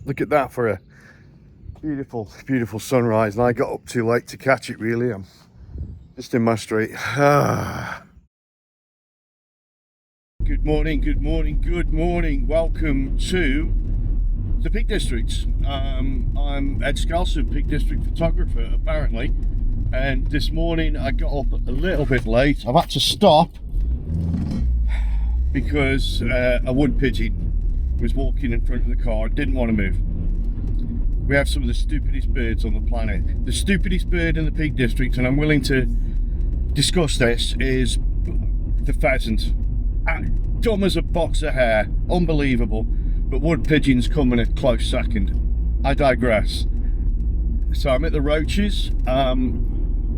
Look at that for a beautiful, beautiful sunrise. And I got up too late to catch it, really. I'm just in my street. Good morning, good morning, good morning. Welcome to the Peak District. I'm Ed Scalson, Peak District photographer, apparently. And this morning I got up a little bit late. I've had to stop because a wood pigeon was walking in front of the car, didn't want to move. We have some of the stupidest birds on the planet. The stupidest bird in the Peak District, and I'm willing to discuss this, is the pheasant. Dumb as a box of hair, unbelievable, but wood pigeons come in a close second. I digress. So I'm at the Roaches.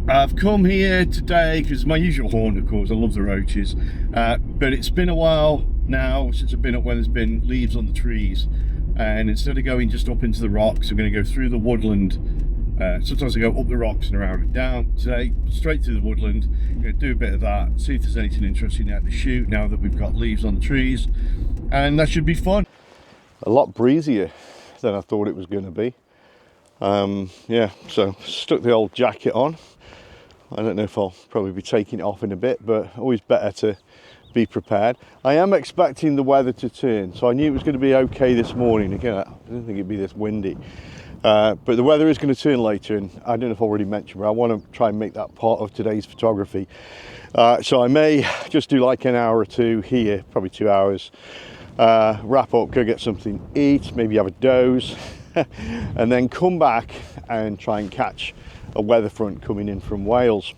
I've come here today because my usual haunt, of course. I love the Roaches, but it's been a while now since I've been up where there's been leaves on the trees, and instead of going just up into the rocks, I'm going to go through the woodland. Sometimes I go up the rocks and around and down. Today, straight through the woodland. I'm going to do a bit of that, see if there's anything interesting out to shoot now that we've got leaves on the trees, and that should be fun. A lot breezier than I thought it was going to be. Yeah, so stuck the old jacket on. I don't know if I'll probably be taking it off in a bit, but always better to be prepared. I am expecting the weather to turn, so I knew it was going to be okay this morning. Again, I didn't think it'd be this windy. But the weather is going to turn later, and I don't know if I've already mentioned, but I want to try and make that part of today's photography. So I may just do like an hour or two here, probably 2 hours, wrap up, go get something to eat, maybe have a doze, and then come back and try and catch a weather front coming in from Wales.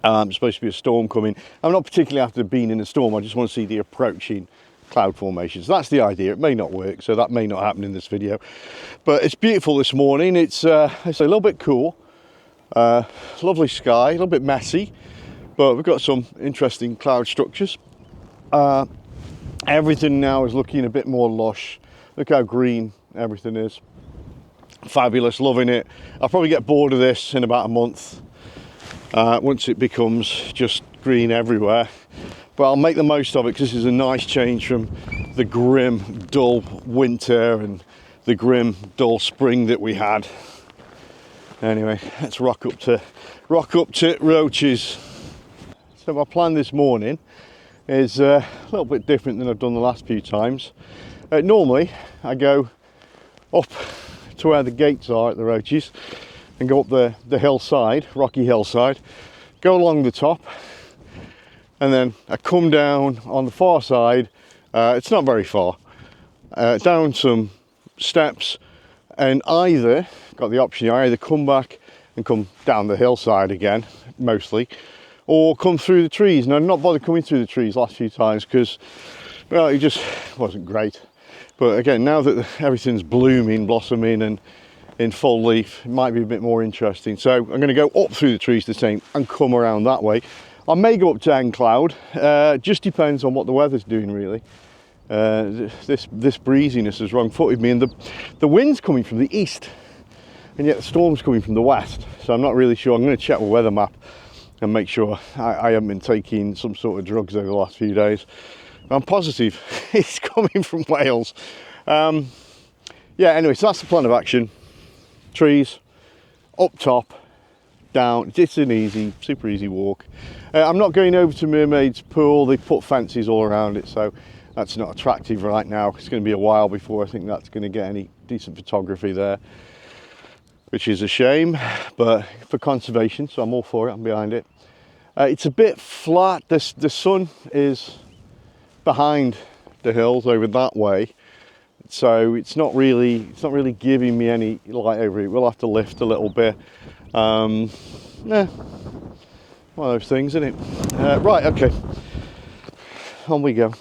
Supposed to be a storm coming. I'm not particularly after being in a storm, I just want to see the approaching cloud formations. That's the idea. It may not work, so that may not happen in this video, but it's beautiful this morning. It's a little bit cool, lovely sky, a little bit messy, but we've got some interesting cloud structures. Everything now is looking a bit more lush. Look how green everything is. Fabulous, loving it. I'll probably get bored of this in about a month once it becomes just green everywhere. But I'll make the most of it because this is a nice change from the grim, dull winter and the grim, dull spring that we had. Anyway, let's rock up to Roaches. So my plan this morning is a little bit different than I've done the last few times. Normally, I go up to where the gates are at the Roaches and go up the hillside, rocky hillside, go along the top, and then I come down on the far side. It's not very far, down some steps, and either got the option, I either come back and come down the hillside again, mostly, or come through the trees. And I'm not bothered coming through the trees last few times because, well, it just wasn't great. But again, now that everything's blooming, blossoming and in full leaf, it might be a bit more interesting. So I'm going to go up through the trees the same and come around that way. I may go up to End Cloud, just depends on what the weather's doing, really. This breeziness has wrong-footed me, and the wind's coming from the east, and yet the storm's coming from the west. So I'm not really sure. I'm going to check the weather map and make sure I haven't been taking some sort of drugs over the last few days. I'm positive it's coming from Wales. Yeah, anyway, so that's the plan of action. Trees, up top, down. It's an easy, super easy walk. I'm not going over to Mermaid's Pool. They put fences all around it, so that's not attractive right now. It's going to be a while before I think that's going to get any decent photography there, which is a shame, but for conservation, so I'm all for it. I'm behind it. It's a bit flat. The sun is behind the hills over that way, so it's not really giving me any light over it. We'll have to lift a little bit. Yeah, one of those things, isn't it? Right, okay, on we go.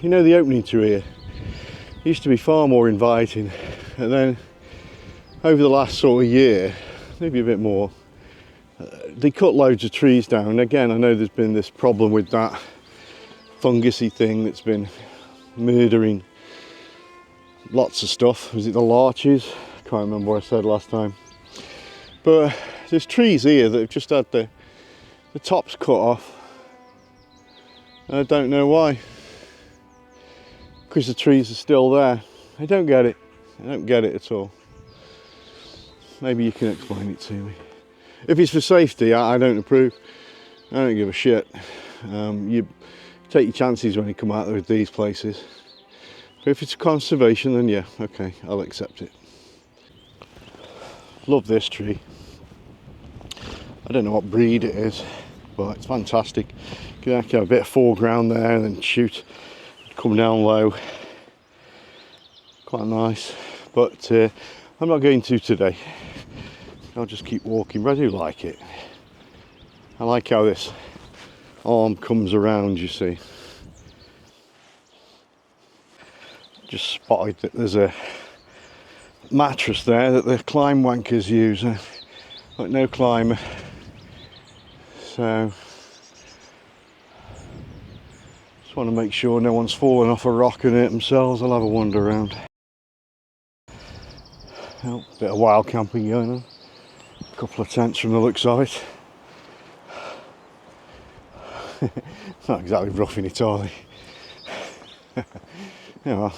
You know, the opening to here used to be far more inviting, and then over the last sort of year, maybe a bit more, they cut loads of trees down. Again, I know there's been this problem with that fungusy thing that's been murdering lots of stuff. Was it the larches? I can't remember what I said last time. But there's trees here that have just had the tops cut off. And I don't know why. Because the trees are still there. I don't get it. I don't get it at all. Maybe you can explain it to me. If it's for safety, I don't approve. I don't give a shit. You take your chances when you come out there with these places. But if it's conservation, then yeah, okay, I'll accept it. Love this tree. I don't know what breed it is, but it's fantastic. You can actually have a bit of foreground there and then shoot, come down low. Quite nice, but I'm not going to today. I'll just keep walking, but I do like it. I like how this arm comes around, you see. Just spotted that there's a mattress there that the climb wankers use, but no climber. So just want to make sure no one's fallen off a rock and hurt themselves. I'll have a wander around. Oh, bit of wild camping going on. A couple of tents from the looks of it. Not exactly roughing it, are they? Yeah, well.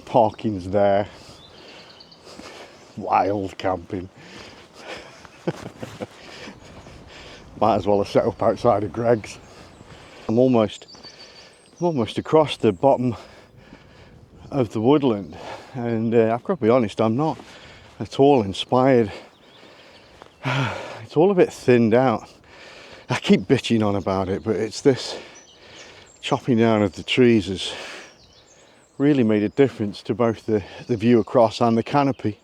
Parking's there. Wild camping. Might as well have set up outside of Greg's. I'm almost across the bottom of the woodland, and I've got to be honest, I'm not at all inspired. It's all a bit thinned out. I keep bitching on about it, but it's this chopping down of the trees has really made a difference to both the view across and the canopy.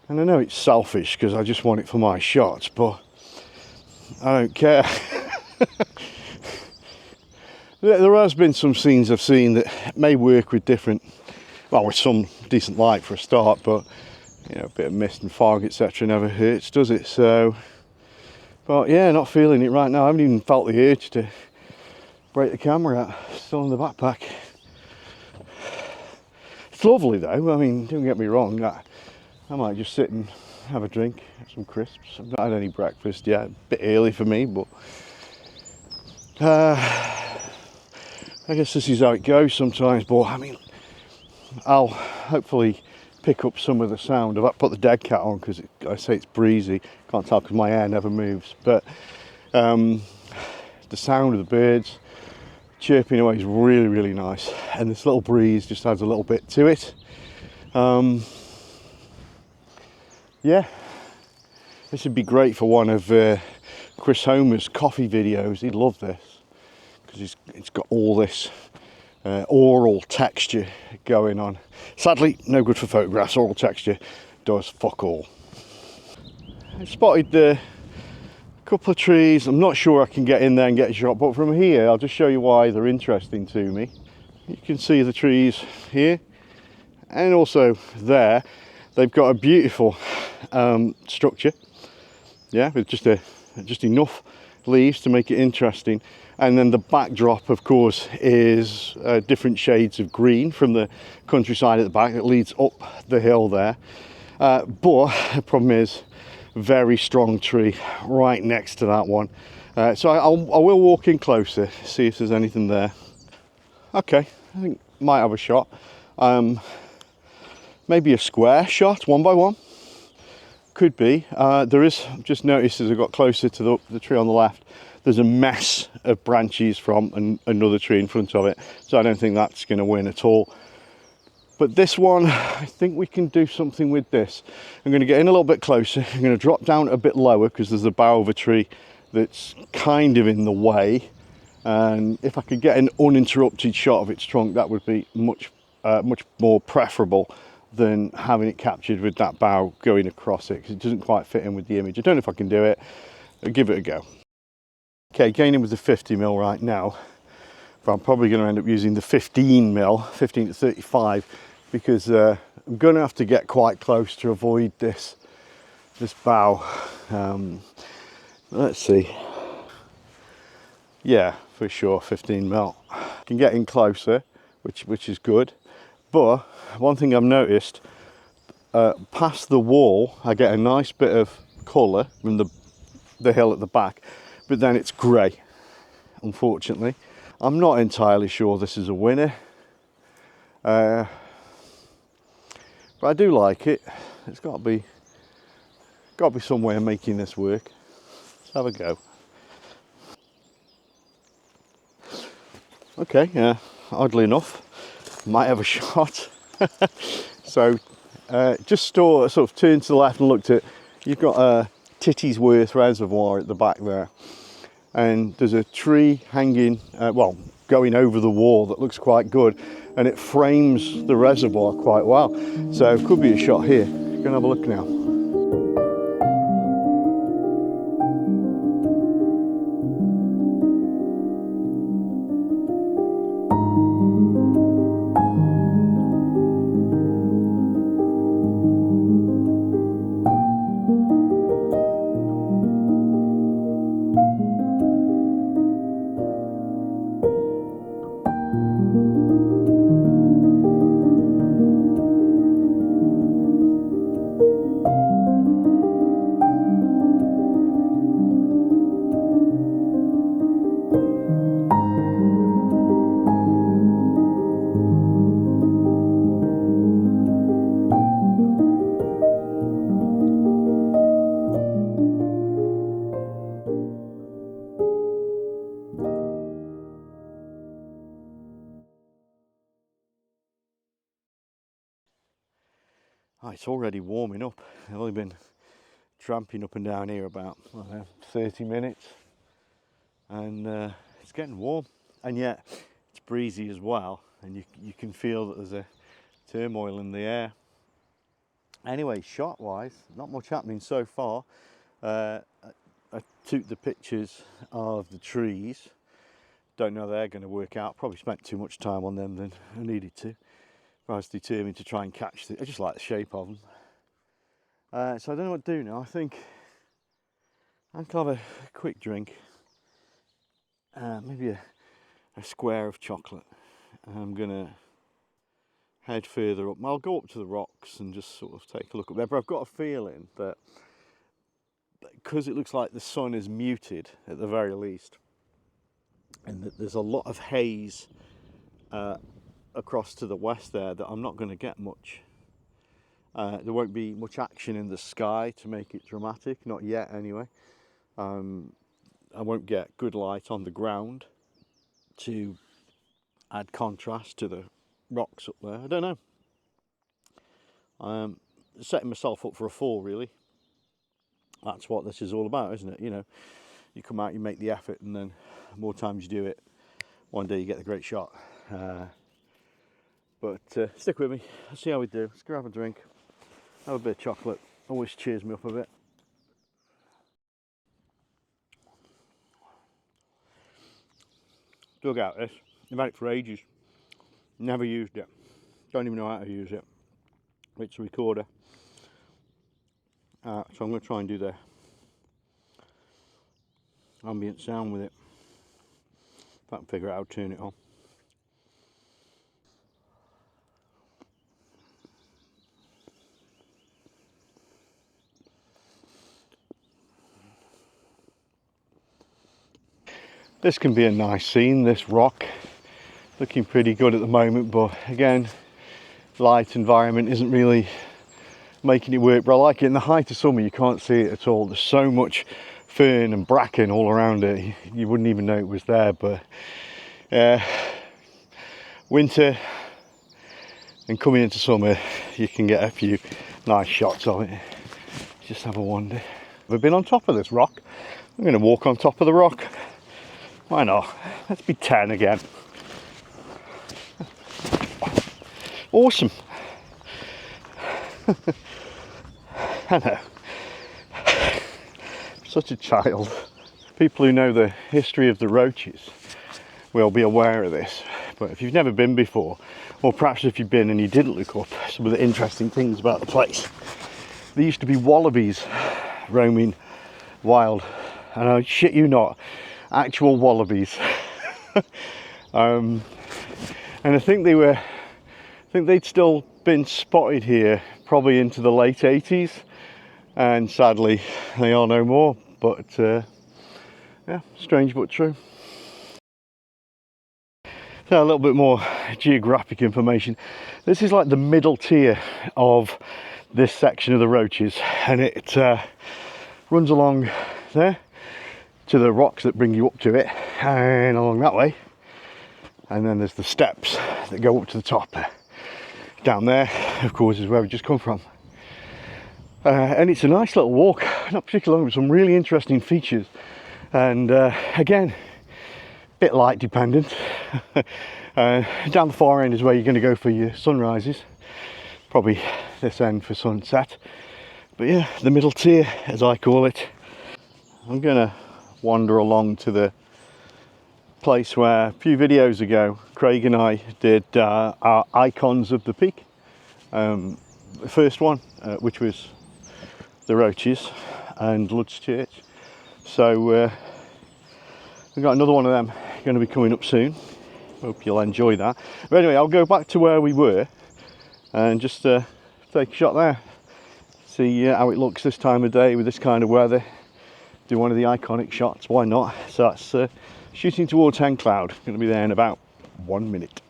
And I know it's selfish because I just want it for my shots, but I don't care. There has been some scenes I've seen that may work with different, well, with some decent light for a start, but you know, a bit of mist and fog, etc. never hurts, does it? So, but yeah, not feeling it right now. I haven't even felt the urge to break the camera out. Still in the backpack. It's lovely though. I mean, don't get me wrong. I might just sit and have a drink, have some crisps. I've not had any breakfast yet. A bit early for me, but I guess this is how it goes sometimes. But I mean, I'll hopefully pick up some of the sound. I've put the dead cat on because I say it's breezy. Can't tell because my hair never moves. But the sound of the birds chirping away is really, really nice. And this little breeze just adds a little bit to it. Yeah, this would be great for one of Chris Homer's coffee videos. He'd love this because it's got all this oral texture going on. Sadly, no good for photographs. Oral texture does fuck all. I spotted a couple of trees. I'm not sure I can get in there and get a shot, but from here I'll just show you why they're interesting to me. You can see the trees here and also there. They've got a beautiful structure, yeah, with just enough leaves to make it interesting. And then the backdrop, of course, is different shades of green from the countryside at the back that leads up the hill there. But the problem is, very strong tree right next to that one. So I will walk in closer, see if there's anything there. Okay, I think might have a shot. Maybe a square shot, one by one. Could be. There is, just noticed as I got closer to the tree on the left, there's a mess of branches from another tree in front of it. So I don't think that's going to win at all. But this one, I think we can do something with this. I'm going to get in a little bit closer. I'm going to drop down a bit lower because there's a bough of a tree that's kind of in the way. And if I could get an uninterrupted shot of its trunk, that would be much more preferable than having it captured with that bough going across it, because it doesn't quite fit in with the image. I don't know if I can do it. I'll give it a go. Okay, going in with the 50mm right now. but I'm probably going to end up using the 15 mil, 15 to 35, because I'm going to have to get quite close to avoid this bow. Let's see. Yeah, for sure, 15 mil. I can get in closer, which is good. But one thing I've noticed, past the wall, I get a nice bit of colour from the hill at the back, but then it's grey, unfortunately. I'm not entirely sure this is a winner, but I do like it. It's got to be some way of making this work. Let's have a go. Okay, yeah, oddly enough, might have a shot. So just sort of turned to the left and looked at, you've got a Titty's Worth reservoir at the back there, and there's a tree hanging, well, going over the wall that looks quite good, and it frames the reservoir quite well. So could be a shot here. Go and have a look now. Oh, it's already warming up. I've only been tramping up and down here about 30 minutes, and it's getting warm, and yet it's breezy as well, and you can feel that there's a turmoil in the air. Anyway, shot wise, not much happening so far. I took the pictures of the trees. Don't know they're going to work out. Probably spent too much time on them than I needed to. I was determined to try and catch I just like the shape of them. So I don't know what to do now. I think I can have a quick drink, maybe a square of chocolate. I'm gonna head further up. I'll go up to the rocks and just sort of take a look up there. But I've got a feeling that because it looks like the sun is muted at the very least, and that there's a lot of haze across to the west there, that I'm not going to get much. There won't be much action in the sky to make it dramatic, not yet anyway. I won't get good light on the ground to add contrast to the rocks up there. I don't know. I'm setting myself up for a fall, really. That's what this is all about, isn't it? You know, you come out, you make the effort, and then more times you do it, one day you get the great shot. But stick with me. Let's see how we do. Let's go have a drink, have a bit of chocolate. Always cheers me up a bit. Dug out this. I've had it for ages. Never used it. Don't even know how to use it. It's a recorder. So I'm going to try and do the ambient sound with it. If I can figure out how to turn it on. This can be a nice scene, this rock. Looking pretty good at the moment, but again, light environment isn't really making it work. But I like it. In the height of summer, you can't see it at all. There's so much fern and bracken all around it, you wouldn't even know it was there. But winter and coming into summer, you can get a few nice shots of it. Just have a wander. I've been on top of this rock. I'm going to walk on top of the rock. Why not? Let's be 10 again. Awesome. I know. Such a child. People who know the history of the Roaches will be aware of this. But if you've never been before, or perhaps if you've been and you didn't look up some of the interesting things about the place, there used to be wallabies roaming wild, and I shit you not, actual wallabies. And I think they'd still been spotted here probably into the late 80s, and sadly they are no more. But yeah, strange but true. So a little bit more geographic information. This is like the middle tier of this section of the Roaches, and it runs along there to the rocks that bring you up to it, and along that way, and then there's the steps that go up to the top. Down there, of course, is where we just come from, and it's a nice little walk, not particularly long, with some really interesting features, and again, bit light dependent. Down the far end is where you're going to go for your sunrises, probably this end for sunset. But yeah, the middle tier, as I call it. I'm going to wander along to the place where a few videos ago Craig and I did our icons of the peak. The first one, which was the Roaches and Lud's Church. So we've got another one of them going to be coming up soon. Hope you'll enjoy that. But anyway, I'll go back to where we were and just take a shot there. See how it looks this time of day with this kind of weather. Do one of the iconic shots, why not? So that's shooting towards Hen Cloud. Going to be there in about 1 minute.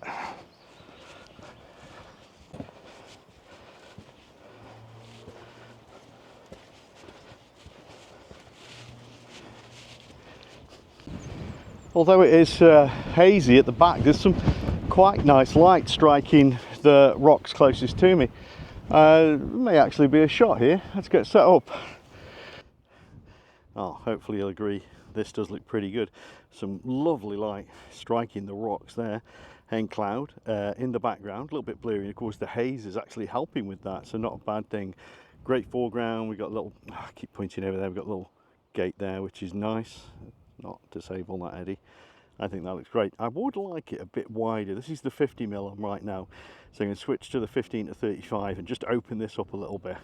Although it is hazy at the back, there's some quite nice light striking the rocks closest to me. May actually be a shot here. Let's get set up. Oh, hopefully you'll agree this does look pretty good. Some lovely light striking the rocks there. Hen Cloud in the background, a little bit blurry, and of course the haze is actually helping with that, so not a bad thing. Great foreground. We've got a little, I keep pointing over there, we've got a little gate there, which is nice. Not disable that eddy. I think that looks great. I would like it a bit wider. This is the 50mm on right now, so I'm going to switch to the 15 to 35 and just open this up a little bit.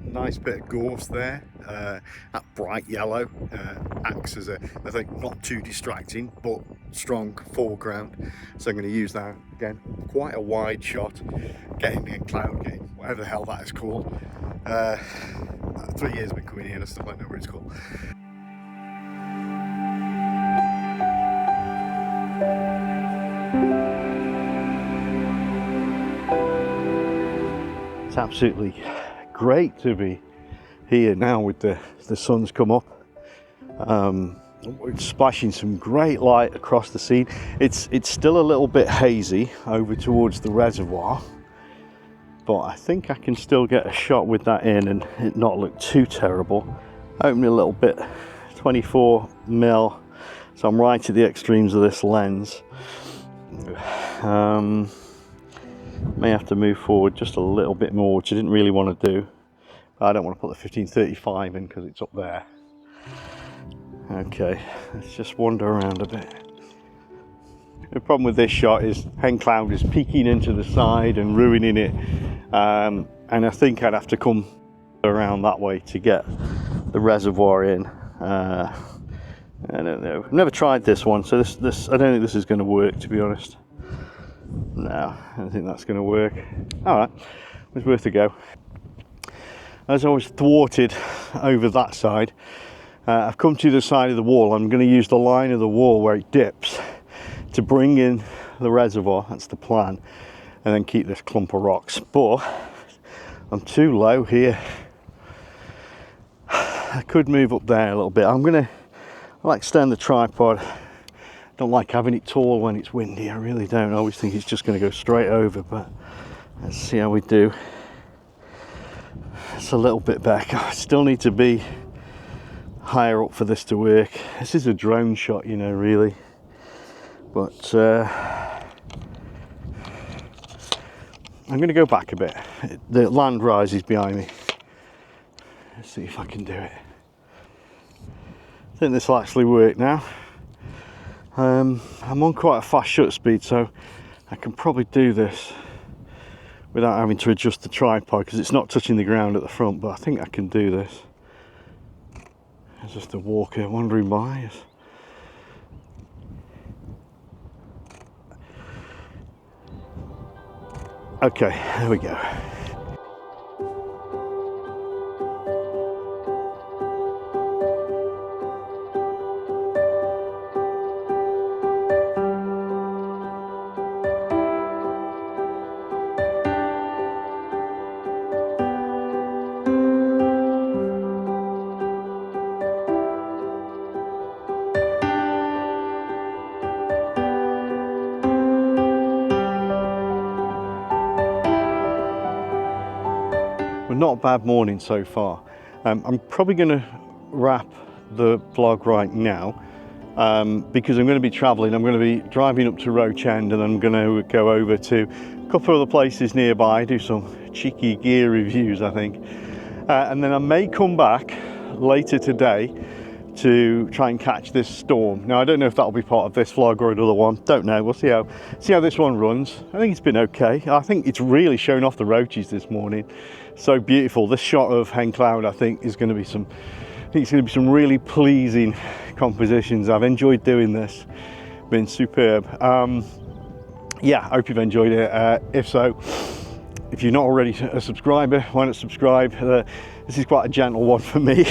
Nice bit of gorse there. That bright yellow acts as a, I think, not too distracting but strong foreground, so I'm going to use that again. Quite a wide shot, getting in cloud, getting whatever the hell that is called. 3 years I've been coming here and I still don't know what it's called. It's absolutely great to be here now with the sun's come up. It's splashing some great light across the scene. It's still a little bit hazy over towards the reservoir, but I think I can still get a shot with that in and it not look too terrible. Open it a little bit, 24mm, so I'm right at the extremes of this lens. May have to move forward just a little bit more, which I didn't really want to do. I don't want to put the 15-35 in because it's up there. Okay, let's just wander around a bit. The problem with this shot is Hen Cloud is peeking into the side and ruining it, and I think I'd have to come around that way to get the reservoir in. I don't know. I've never tried this one, so this I don't think this is going to work, to be honest. No, I don't think that's going to work. Alright, it was worth a go. As I was thwarted over that side, I've come to the side of the wall. I'm going to use the line of the wall where it dips to bring in the reservoir. That's the plan, and then keep this clump of rocks. But I'm too low here. I could move up there a little bit. I'll extend the tripod. Don't like having it tall when it's windy. I really don't. I always think it's just going to go straight over, but let's see how we do. It's a little bit back. I still need to be higher up for this to work. This is a drone shot, you know, really, but I'm going to go back a bit. The land rises behind me. Let's see if I can do it. I think this will actually work now. I'm on quite a fast shutter speed, so I can probably do this without having to adjust the tripod because it's not touching the ground at the front, but I think I can do this. There's just a walker wandering by us. Okay, there we go. Well, not a bad morning so far. I'm probably going to wrap the vlog right now because I'm going to be travelling. I'm going to be driving up to Roach End, and I'm going to go over to a couple of other places nearby, do some cheeky gear reviews, I think. And then I may come back later today to try and catch this storm. Now, I don't know if that'll be part of this vlog or another one. Don't know. We'll see how this one runs. I think it's been okay. I think it's really shown off the Roaches this morning. So beautiful. This shot of Hen Cloud, I think, is going to be some. I think it's going to be some really pleasing compositions. I've enjoyed doing this. Been superb. Yeah, I hope you've enjoyed it. If so, if you're not already a subscriber, why not subscribe? This is quite a gentle one for me.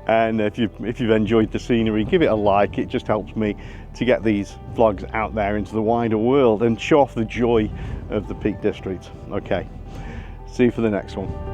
And if you've enjoyed the scenery, give it a like. It just helps me to get these vlogs out there into the wider world and show off the joy of the Peak District. Okay, see you for the next one.